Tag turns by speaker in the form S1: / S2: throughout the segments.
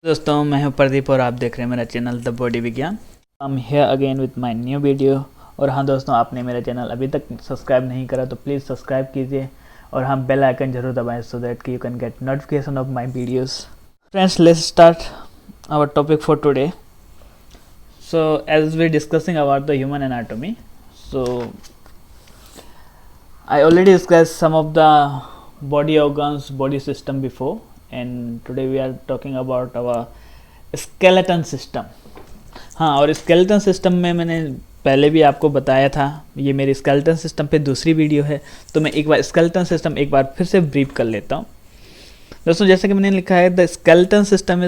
S1: दोस्तों मैं हूं प्रदीप और आप देख रहे हैं मेरा चैनल द बॉडी विज्ञान। I am here again with my new video. और हाँ दोस्तों, आपने मेरा चैनल अभी तक सब्सक्राइब नहीं करा तो प्लीज़ सब्सक्राइब कीजिए और हाँ बेल आइकन जरूर दबाएं सो दैट कि you can get notification of my videos. Friends, let's start our topic for today. So as we discussing about the human anatomy, so I already discussed some of the body organs, body system before, and today we are talking about our skeleton system. हाँ, और skeleton system में मैंने पहले भी आपको बताया था, ये मेरी skeleton system पे दूसरी वीडियो है, तो मैं एक बार skeleton system एक बार फिर से ब्रीफ कर लेता हूँ। दोस्तों, जैसे कि मैंने लिखा है, the skeleton system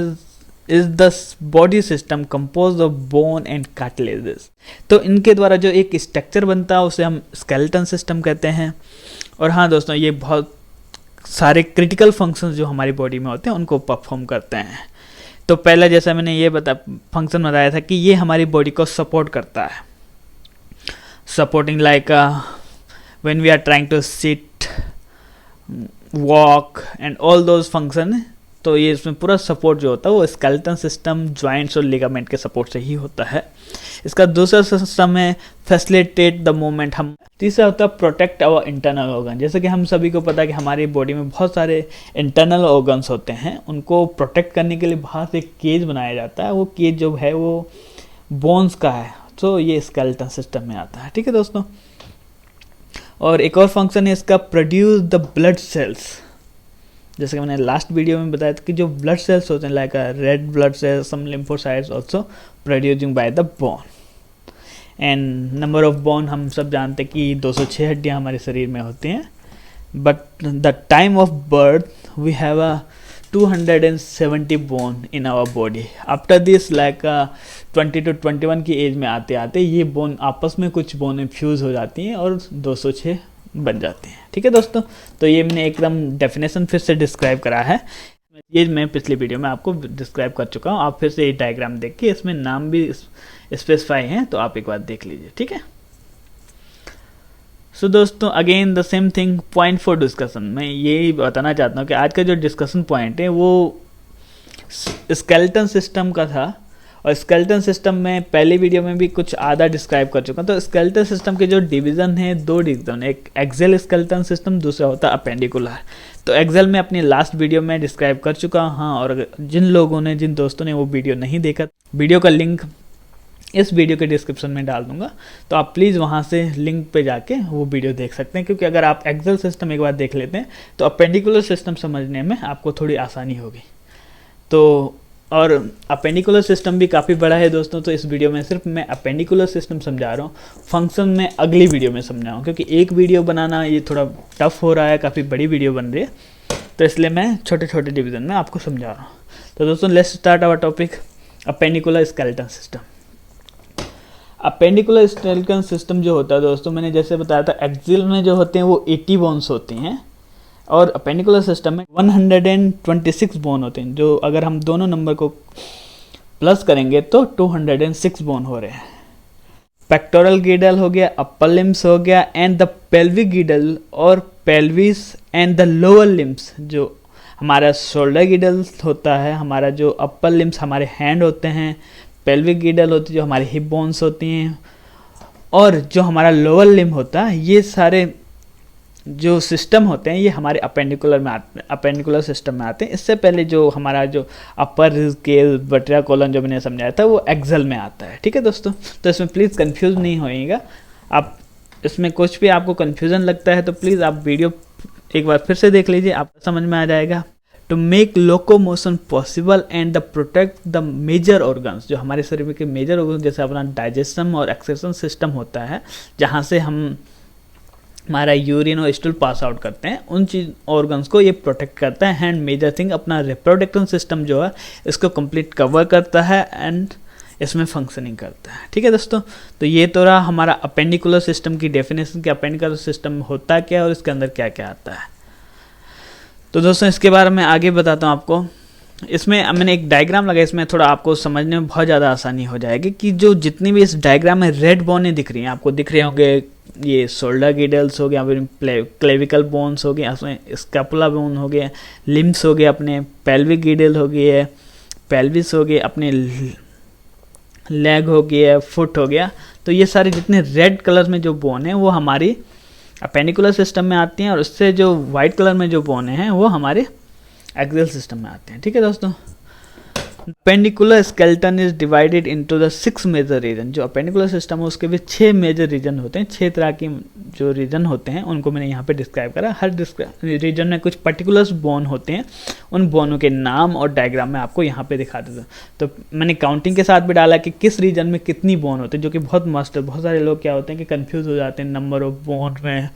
S1: is the body system composed of bone and cartilages। तो इनके द्वारा जो एक स्ट्रक्चर बनता है उसे हम skeleton system कहते हैं। और हाँ दोस्तों, ये बहुत सारे क्रिटिकल फंक्शंस जो हमारी बॉडी में होते हैं उनको परफॉर्म करते हैं। तो पहला जैसा मैंने ये फंक्शन बताया था कि ये हमारी बॉडी को सपोर्ट करता है, supporting like when we are trying to sit, walk and all those function. तो ये इसमें पूरा सपोर्ट जो होता है वो स्केलेटन सिस्टम, जॉइंट्स और लिगामेंट के सपोर्ट से ही होता है। इसका दूसरा सिस्टम है फैसिलिटेट द मूवमेंट। हम तीसरा होता है प्रोटेक्ट आवर इंटरनल ऑर्गन। जैसे कि हम सभी को पता है कि हमारी बॉडी में बहुत सारे इंटरनल ऑर्गन्स होते हैं, उनको प्रोटेक्ट करने के लिए बाहर से एक केज बनाया जाता है। वो केज जो है वो बोन्स का है, तो ये स्केलेटन सिस्टम में आता है। ठीक है दोस्तों, और एक और फंक्शन है इसका, प्रोड्यूस द ब्लड सेल्स। जैसे कि मैंने लास्ट वीडियो में बताया था कि जो ब्लड सेल्स होते हैं like red blood cells, some lymphocytes also producing by the bone. And number of bone हम सब जानते हैं कि 206 हड्डियां हमारे शरीर में होती हैं, but the time of birth we have 270 bone in our body. After this like 20 to 21 की एज में आते आते ये बोन आपस में कुछ बोनें फ्यूज़ हो जाती हैं और 206 बन जाते हैं। ठीक है दोस्तों, तो ये मैंने एकदम डेफिनेशन फिर से डिस्क्राइब करा है। ये मैं पिछली वीडियो में आपको डिस्क्राइब कर चुका हूँ। आप फिर से ये डायग्राम देख के इसमें नाम भी स्पेसिफाई हैं, तो आप एक बार देख लीजिए। ठीक है, सो दोस्तों again the same thing, point for discussion. मैं यही बताना चाहता हूँ कि आज का जो डिस्कशन पॉइंट है वो स्केलेटन सिस्टम का था। और स्केलेटन सिस्टम में पहली वीडियो में भी कुछ आधा डिस्क्राइब कर चुका हूँ। तो स्केलेटन सिस्टम के जो डिवीज़न है, दो डिवीज़न, एक एक्सेल स्केलेटन सिस्टम, दूसरा होता है अपेंडिकुलर। तो एक्सेल में अपनी लास्ट वीडियो में डिस्क्राइब कर चुका हूँ। हाँ, और जिन दोस्तों ने वो वीडियो नहीं देखा, वीडियो का लिंक इस वीडियो के डिस्क्रिप्शन में डाल दूंगा, तो आप प्लीज़ वहाँ से लिंक पे जाके वो वीडियो देख सकते हैं। क्योंकि अगर आप एक्सेल सिस्टम एक बार देख लेते हैं तो अपेंडिकुलर सिस्टम समझने में आपको थोड़ी आसानी होगी। तो और अपेंडिकुलर सिस्टम भी काफ़ी बड़ा है दोस्तों, तो इस वीडियो में सिर्फ मैं अपेंडिकुलर सिस्टम समझा रहा हूँ। फंक्शन में अगली वीडियो में समझाऊँ, क्योंकि एक वीडियो बनाना ये थोड़ा टफ हो रहा है, काफ़ी बड़ी वीडियो बन रही है, तो इसलिए मैं छोटे छोटे डिवीज़न में आपको समझा रहा हूँ। तो दोस्तों let's start our topic, appendicular skeleton system. Appendicular skeleton system जो होता है दोस्तों, मैंने जैसे बताया था, एक्सिल में जो होते हैं वो 80 बोन्स होती हैं और अपेंडिकुलर सिस्टम में 126 बोन होते हैं। जो अगर हम दोनों नंबर को प्लस करेंगे तो 206 बोन हो रहे हैं। पेक्टोरल गिडल हो गया, अपर लिम्स हो गया, एंड द पेल्विक गिडल और pelvis and the lower limbs. जो हमारा शोल्डर गिडल होता है, हमारा जो अपर लिम्स हमारे हैंड होते हैं, पेल्विक गिडल होती है जो हमारी हिप बोन्स होती हैं, और जो हमारा लोअर लिम होता है, ये सारे जो सिस्टम होते हैं ये हमारे अपेंडिकुलर सिस्टम में आते हैं। इससे पहले जो हमारा जो अपर स्केल बटरा कोलन जो मैंने समझाया था वो एक्सेल में आता है। ठीक है दोस्तों, तो इसमें प्लीज़ कंफ्यूज नहीं होइएगा। आप इसमें कुछ भी आपको कंफ्यूजन लगता है तो प्लीज़ आप वीडियो एक बार फिर से देख लीजिए, आपको समझ में आ जाएगा। To make locomotion possible and the protect the major organs. जो हमारे शरीर के मेजर ऑर्गन्स जैसे अपना डाइजेशन और एक्सक्रीशन सिस्टम होता है, जहाँ से हम हमारा यूरिन और स्टूल पास आउट करते हैं, उन चीज ऑर्गन्स को ये प्रोटेक्ट करता है। एंड मेजर थिंग अपना रिप्रोडक्टिव सिस्टम जो है इसको कंप्लीट कवर करता है एंड इसमें फंक्शनिंग करता है। ठीक है दोस्तों, तो ये तो रहा हमारा अपेंडिकुलर सिस्टम की डेफिनेशन कि अपेंडिकुलर सिस्टम होता क्या है और इसके अंदर क्या क्या आता है। तो दोस्तों इसके बारे में आगे बताता हूँ आपको। इसमें मैंने एक डायग्राम लगाया, इसमें थोड़ा आपको समझने में बहुत ज़्यादा आसानी हो जाएगी कि जो जितनी भी इस डायग्राम में रेड बोनें दिख रही हैं, आपको दिख रहे होंगे ये शोल्डर गिडल्स हो गया, क्लेविकल बोन्स हो गया, उसमें स्कैपुला बोन हो गया, लिम्स हो गया, अपने पेल्विक गिडल हो गई है, पेल्विस हो गए, अपने लेग हो गया, फुट हो गया। तो ये सारे जितने रेड कलर में जो बोन है वो हमारी अपेंडिकुलर सिस्टम में आती हैं, और उससे जो वाइट कलर में जो बोन हैं वो हमारे एक्सियल सिस्टम में आते हैं। ठीक है दोस्तों, appendicular skeleton is divided into the 6 major region. जो अपेंडिकुलर सिस्टम है उसके भी 6 मेजर रीजन होते हैं, 6 तरह की जो रीजन होते हैं उनको मैंने यहाँ पे डिस्क्राइब करा। हर रीजन में कुछ पर्टिकुलर्स बोन होते हैं, उन बोनों के नाम और डायग्राम में आपको यहाँ पे दिखा देता हूँ। तो मैंने काउंटिंग के साथ भी डाला कि किस रीजन में कितनी बोन होती है, जो कि बहुत मस्त है। बहुत सारे लोग क्या होते हैं कि कन्फ्यूज़ हो जाते हैं नंबर ऑफ बोन में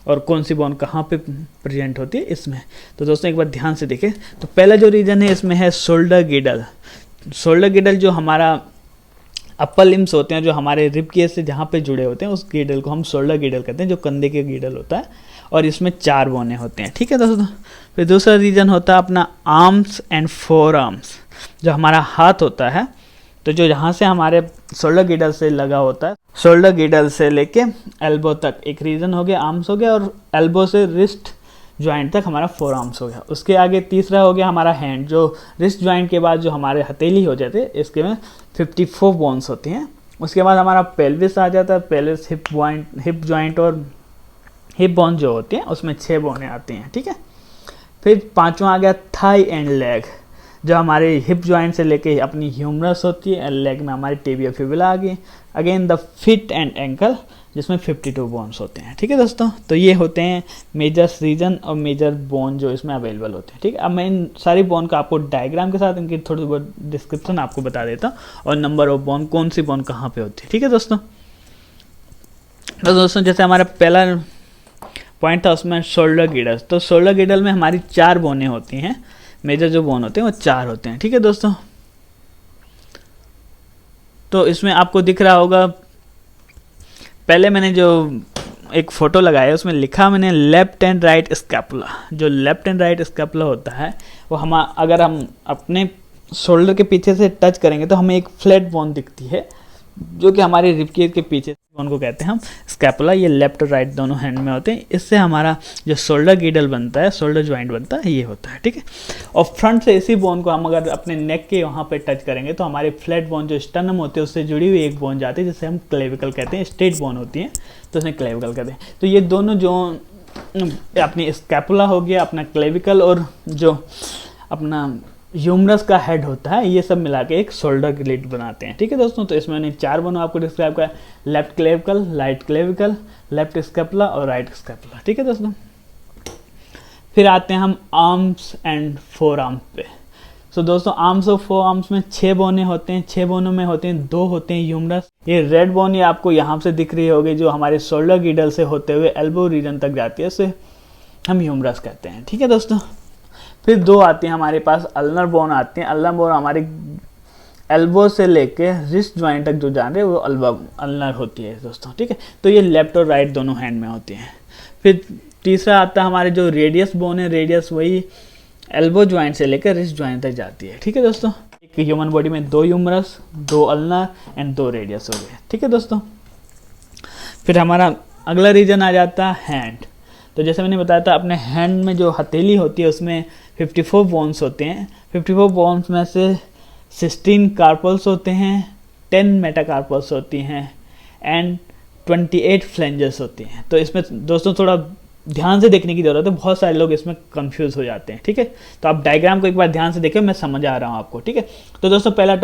S1: और कौन सी बोन कहाँ पे प्रेजेंट होती है इसमें। तो दोस्तों एक बार ध्यान से देखें। तो पहला जो रीजन है इसमें है शोल्डर गिडल। शोल्डर गिडल जो हमारा अपर लिम्स होते हैं, जो हमारे रिब केज से जहाँ पे जुड़े होते हैं, उस गिडल को हम शोल्डर गिडल कहते हैं, जो कंधे के गिडल होता है, और इसमें 4 बोने होते हैं। ठीक है दोस्तों। फिर दूसरा रीजन होता है अपना आर्म्स एंड फोर आर्म्स, जो हमारा हाथ होता है। तो जो यहाँ से हमारे शोल्डर गिडल से लगा होता है, शोल्डर गिडल से लेके एल्बो तक एक रीजन हो गया, आर्म्स हो गया, और एल्बो से रिस्ट ज्वाइंट तक हमारा फोर आर्म्स हो गया। उसके आगे तीसरा हो गया हमारा हैंड, जो रिस्ट ज्वाइंट के बाद जो हमारे हथेली हो जाते हैं, इसके में 54 बोन्स होती हैं। उसके बाद हमारा पेल्विस आ जाता है, पेल्विस हिप ज्वाइंट और हिप बोन जो होती हैं उसमें 6 बोने आती हैं। ठीक है। फिर पांचवा आ गया थाई एंड लेग, जो हमारे हिप जॉइंट से लेके अपनी ह्यूमरस होती है, लेग में हमारी टिबिया फिबुला आ गई। Again the fit and ankle, जिसमें 52 बोन्स होते हैं। ठीक है दोस्तों। तो ये होते हैं मेजर रीजन और मेजर बोन जो इसमें अवेलेबल होते हैं। ठीक है। अब मैं इन सारी बोन का आपको डायग्राम के साथ इनकी थोड़ी बहुत डिस्क्रिप्शन आपको बता देता हूँ, और नंबर ऑफ बोन, कौन सी बोन कहाँ पे होती है। ठीक है दोस्तों। तो दोस्तों जैसे हमारा पहला पॉइंट था उसमें शोल्डर गिडल। तो शोल्डर गिडल में हमारी 4 बोनें होती हैं, मेजर जो बोन होते हैं वो 4 होते हैं। ठीक है दोस्तों। तो इसमें आपको दिख रहा होगा, पहले मैंने जो एक फोटो लगाया उसमें लिखा मैंने लेफ्ट एंड राइट स्कैपुला। जो लेफ्ट एंड राइट स्कैपुला होता है वो अगर हम अपने शोल्डर के पीछे से टच करेंगे तो हमें एक फ्लैट बोन दिखती है, जो कि हमारे रिब केज के पीछे बोन को कहते हैं हम स्कैपुला। ये लेफ्ट और राइट दोनों हैंड में होते हैं। इससे हमारा जो शोल्डर गिडल बनता है, शोल्डर ज्वाइंट बनता है, ये होता है। ठीक है। और फ्रंट से इसी बोन को हम अगर अपने नेक के वहाँ पे टच करेंगे तो हमारे फ्लैट बोन जो स्टर्नम होते हैं उससे जुड़ी हुई एक बोन जाती है, जिसे हम क्लेविकल कहते हैं। स्ट्रेट बोन होती है तो उसे क्लेविकल कहते हैं। तो ये दोनों जो अपनी स्कैपुला हो गया, अपना क्लेविकल, और जो अपना ह्यूमरस का हेड होता है, ये सब मिला के एक शोल्डर ग्लिड बनाते हैं। ठीक है दोस्तों। तो इसमें मैंने 4 बोन आपको डिस्क्राइब किया, left clavicle, right clavicle, left scapula और राइट स्कैपुला। ठीक है दोस्तों। फिर आते हैं हम आर्म्स एंड फोर आर्म्स पे। सो दोस्तों आर्म्स और फोर आर्म्स में 6 बोने होते हैं। 6 बोनों में होते हैं 2 होते हैं ह्यूमरस। ये रेड बोन ये आपको यहाँ से दिख रही होगी, जो हमारे शोल्डर गिडल से होते हुए एल्बो रीजन तक जाती है, उसे हम ह्यूमरस कहते हैं। ठीक है दोस्तों। फिर 2 आती हैं हमारे पास अल्नर बोन आती हैं। अल्नर बोन हमारे एल्बो से लेके रिस्ट ज्वाइंट तक जो जान रहे हैं वो अल्नर होती है दोस्तों। ठीक है। तो ये लेफ्ट और राइट दोनों हैंड में होती हैं। फिर तीसरा आता है हमारे जो रेडियस बोन है। रेडियस वही एल्बो ज्वाइंट से लेकर रिस्ट ज्वाइंट तक जाती है। ठीक है दोस्तों। एक ह्यूमन बॉडी में 2 ह्यूमरस, 2 अल्नर एंड 2 रेडियस हो गए। ठीक है दोस्तों। फिर हमारा अगला रीजन आ जाता है हैंड। तो जैसे मैंने बताया था, अपने हैंड में जो हथेली होती है उसमें 54 बोन्स होते हैं। 54 बोन्स में से 16 कार्पल्स होते हैं, 10 मेटाकार्पल्स होती हैं एंड 28 फ्लेंजर्स होती हैं। तो इसमें दोस्तों थोड़ा ध्यान से देखने की ज़रूरत है, बहुत सारे लोग इसमें कंफ्यूज हो जाते हैं। ठीक है। तो आप डायग्राम को एक बार ध्यान से देखें, मैं समझ आ रहा हूँ आपको। ठीक है। तो दोस्तों पहला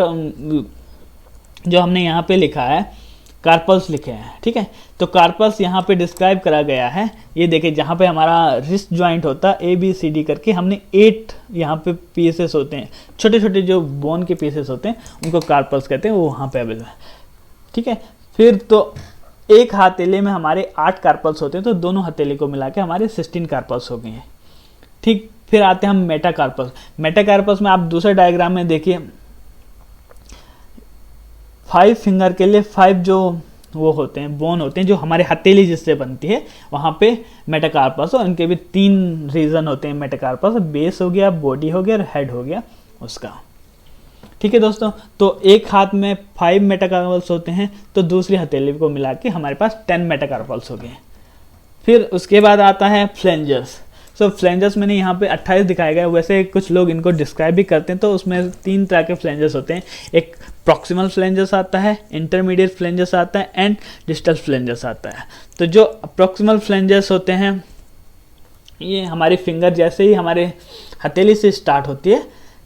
S1: जो हमने यहाँ पे लिखा है कार्पल्स लिखे हैं। ठीक है। तो कार्पल्स यहाँ पे डिस्क्राइब करा गया है। ये देखिए जहाँ पे हमारा रिस्ट ज्वाइंट होता है ABCD करके हमने 8 यहाँ पे पीसेस होते हैं, छोटे छोटे जो बोन के पीसेस होते हैं उनको कार्पल्स कहते हैं, वो वहाँ पे अवेलेबल है। ठीक है। फिर तो एक हथेली में हमारे 8 कार्पल्स होते हैं, तो दोनों हथेली को मिला के हमारे 16 कार्पल्स हो गए हैं। ठीक। फिर आते हैं हम मेटाकार्पल्स। मेटाकार्पल्स में आप दूसरे डायग्राम में देखिए 5 फिंगर के लिए 5 जो वो होते हैं बोन होते हैं, जो हमारे हथेली जिससे बनती है, वहाँ पे मेटाकार्पस, और इनके भी 3 रीजन होते हैं मेटाकार्पस। बेस हो गया, बॉडी हो गया और हेड हो गया उसका। ठीक है दोस्तों। तो एक हाथ में 5 मेटाकार्पल्स होते हैं, तो दूसरी हथेली को मिला के हमारे पास 10 मेटाकार्पल्स हो गए। फिर उसके बाद आता है फ्लेंजर्स। सो फ्लेंजर्स मैंने यहाँ पे 28 दिखाया गया, वैसे कुछ लोग इनको डिस्क्राइब भी करते हैं। तो उसमें 3 तरह के फ्लेंजर्स होते हैं, एक प्रॉक्सिमल फ्लेंजर्स आता है, इंटरमीडिएट फ्लेंजर्स आता है एंड डिस्टल फ्लेंजर्स आता है। तो जो प्रॉक्सिमल फ्लेंजर्स होते हैं ये हमारी फिंगर जैसे ही हमारे हथेली से स्टार्ट होती है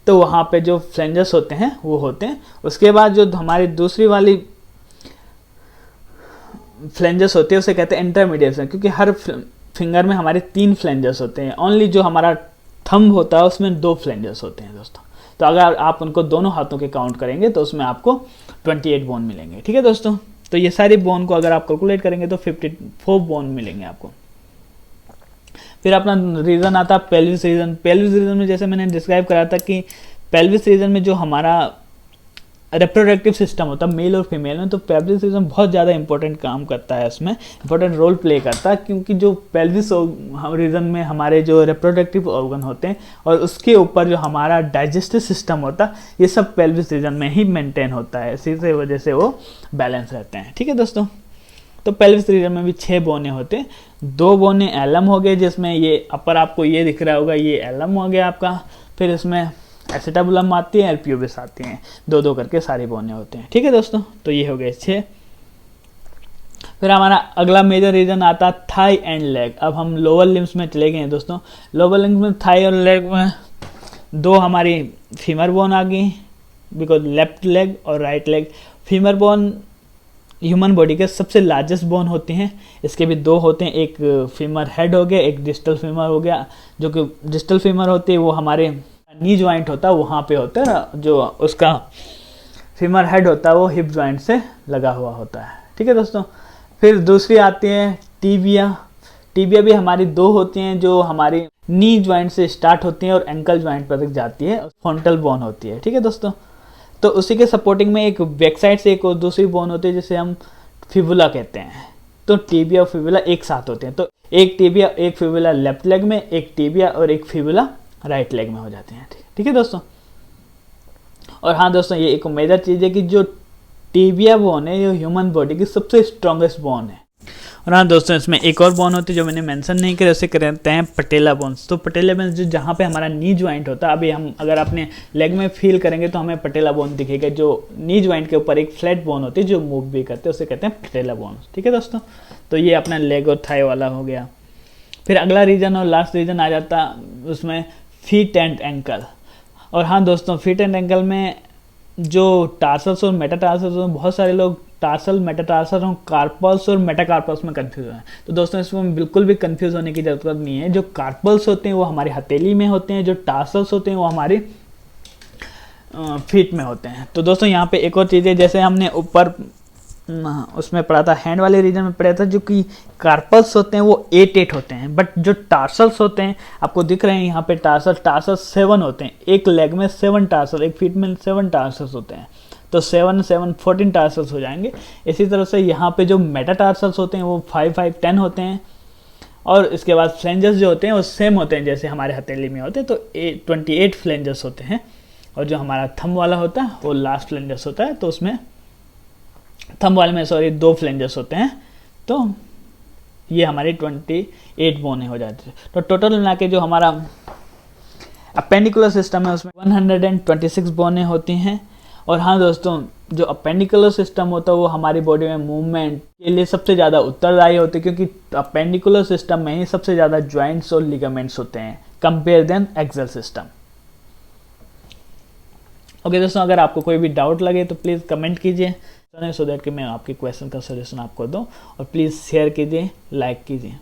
S1: तो वहाँ पे जो फ्लेंजर्स होते हैं वो होते हैं। उसके बाद जो हमारी दूसरी वाली फ्लेंजर्स होती है उसे कहते हैं इंटरमीडिएट, क्योंकि हर फिंगर में हमारे 3 फ्लेंजर्स होते हैं। ओनली जो हमारा थंब होता है उसमें 2 फ्लेंजर्स होते हैं दोस्तों। तो अगर आप उनको दोनों हाथों के काउंट करेंगे तो उसमें आपको 28 बोन मिलेंगे। ठीक है दोस्तों, तो ये सारी बोन को अगर आप कैलकुलेट करेंगे तो 54 बोन मिलेंगे आपको। फिर अपना रीजन आता है पेल्विस रीजन। पेल्विस रीजन में जैसे मैंने डिस्क्राइब करा था कि पेल्विस रीजन में जो हमारा रिप्रोडक्टिव सिस्टम होता है मेल और फीमेल में, तो पेल्विस रीजन बहुत ज़्यादा इंपॉर्टेंट काम करता है, उसमें इंपॉर्टेंट रोल प्ले करता है, क्योंकि जो पेल्विस रीजन में हमारे जो रिप्रोडक्टिव ऑर्गन होते हैं और उसके ऊपर जो हमारा डाइजेस्टिव सिस्टम होता है ये सब पेल्विस रीजन में ही मेंटेन होता है, इसी से वजह से वो बैलेंस रहते हैं। ठीक है दोस्तों, तो पेल्विस रीजन में भी 6 बोने होते हैं। 2 बोने एलम हो गए, जिसमें ये अपर आपको ये दिख रहा होगा, ये एलम हो गया आपका। फिर इसमें एसिटाबुलम आती है, एल्पियोबिस आती हैं, 2-2 करके सारी बोने होते हैं। ठीक है दोस्तों, तो ये हो गए 6। फिर हमारा अगला मेजर रीजन आता है थाई एंड लेग। अब हम लोअर लिम्स में चले गए हैं दोस्तों। लोअर लिम्स में थाई और लेग में 2 हमारी फीमर बोन आ गई, बिकॉज लेफ्ट लेग और right leg. Femur bone human body के सबसे लार्जेस्ट बोन होते हैं। इसके भी 2 होते हैं, एक फीमर हेड हो गया, एक डिस्टल फीमर हो गया। जो कि डिस्टल फीमर होती है वो हमारे नी जॉइंट होता है वहाँ पे होता है ना, जो उसका फीमर हेड होता है वो हिप जॉइंट से लगा हुआ होता है। ठीक है दोस्तों, फिर दूसरी आती है टीबिया। टीबिया भी हमारी 2 होती हैं, जो हमारी नी जॉइंट से स्टार्ट होती हैं और एंकल जॉइंट पर तक जाती है, फ्रंटल बोन होती है। ठीक है दोस्तों, तो उसी के सपोर्टिंग में एक बैक साइड से एक और दूसरी बोन होती है जिसे हम फिबुला कहते हैं। तो टीबिया और फिबुला एक साथ होते हैं, तो एक टीबिया एक फिबुला लेफ्ट लेग में, एक टीबिया और एक फिबुला राइट लेग में हो जाते हैं। ठीक है दोस्तों, और हाँ दोस्तों, ये एक मेजर चीज़ है कि जो टीबिया बोन है ये ह्यूमन बॉडी की सबसे स्ट्रॉन्गेस्ट बोन है। और हाँ दोस्तों, इसमें एक और बोन होती है जो मैंने मेंशन नहीं किया, उसे कहते हैं पटेला बोन्स। तो पटेला बोन्स जो जहाँ पे हमारा नी ज्वाइंट होता है, अभी हम अगर अपने लेग में फील करेंगे तो हमें पटेला बोन दिखेगा, जो नी ज्वाइंट के ऊपर एक फ्लैट बोन होती है जो मूव भी करते हैं, उसे कहते हैं पटेला बोन्स। ठीक है दोस्तों, तो ये अपना लेग और थाई वाला हो गया। फिर अगला रीजन और लास्ट रीजन आ जाता उसमें फीट एंड एंकल। और हाँ दोस्तों, फीट एंड एंकल में जो टार्सल्स और मेटाटार्सल्स में बहुत सारे लोग टार्सल, मेटाटार्सल और कार्पल्स और मेटाकार्पल्स में कंफ्यूज हैं। तो दोस्तों, इसमें बिल्कुल भी कंफ्यूज होने की जरूरत नहीं है। जो कार्पल्स होते हैं वो हमारी हथेली में होते हैं, जो टार्सल्स होते हैं वो हमारी फीट में होते हैं। तो दोस्तों, यहाँ पे एक और चीज़ है, जैसे हमने ऊपर उसमें पढ़ा था, हैंड वाले रीजन में पढ़ा था, जो कि कार्पल्स होते हैं वो 8 होते हैं, बट जो टार्सल्स होते हैं आपको दिख रहे हैं यहाँ पे, टार्सल 7 होते हैं। एक लेग में 7 टार्सल, एक फीट में 7 टार्सल्स होते हैं, तो 7 7 14 टार्सल्स हो जाएंगे। इसी तरह से यहाँ पे जो मेटाटार्सल्स होते हैं वो 5 5 10 होते हैं। और इसके बाद फ्लेंजर्स जो होते हैं वो सेम होते हैं जैसे हमारे हथेली में होते हैं, तो 28 फ्लेंजर्स होते हैं। और जो हमारा थंब वाला होता है वो लास्ट फ्लेंजर्स होता है, तो उसमें थंब वाले में 2 फ्लेंजर्स होते हैं। तो ये हमारी 28 बोने हो जाती है। तो टोटल मिला के जो हमारा अपेंडिकुलर सिस्टम है उसमें 126 बोने होती हैं। और हाँ दोस्तों, जो अपेंडिकुलर सिस्टम होता है वो हमारी बॉडी में मूवमेंट के लिए सबसे ज़्यादा उत्तरदायी होते हैं, क्योंकि अपेंडिकुलर सिस्टम में ही सबसे ज़्यादा ज्वाइंट्स और लिगामेंट्स होते हैं compare than axial system. Okay दोस्तों, अगर आपको कोई भी डाउट लगे तो प्लीज़ कमेंट कीजिए, सो दैट कि मैं आपके क्वेश्चन का सजेशन आपको दूं। और प्लीज़ शेयर कीजिए, लाइक कीजिए।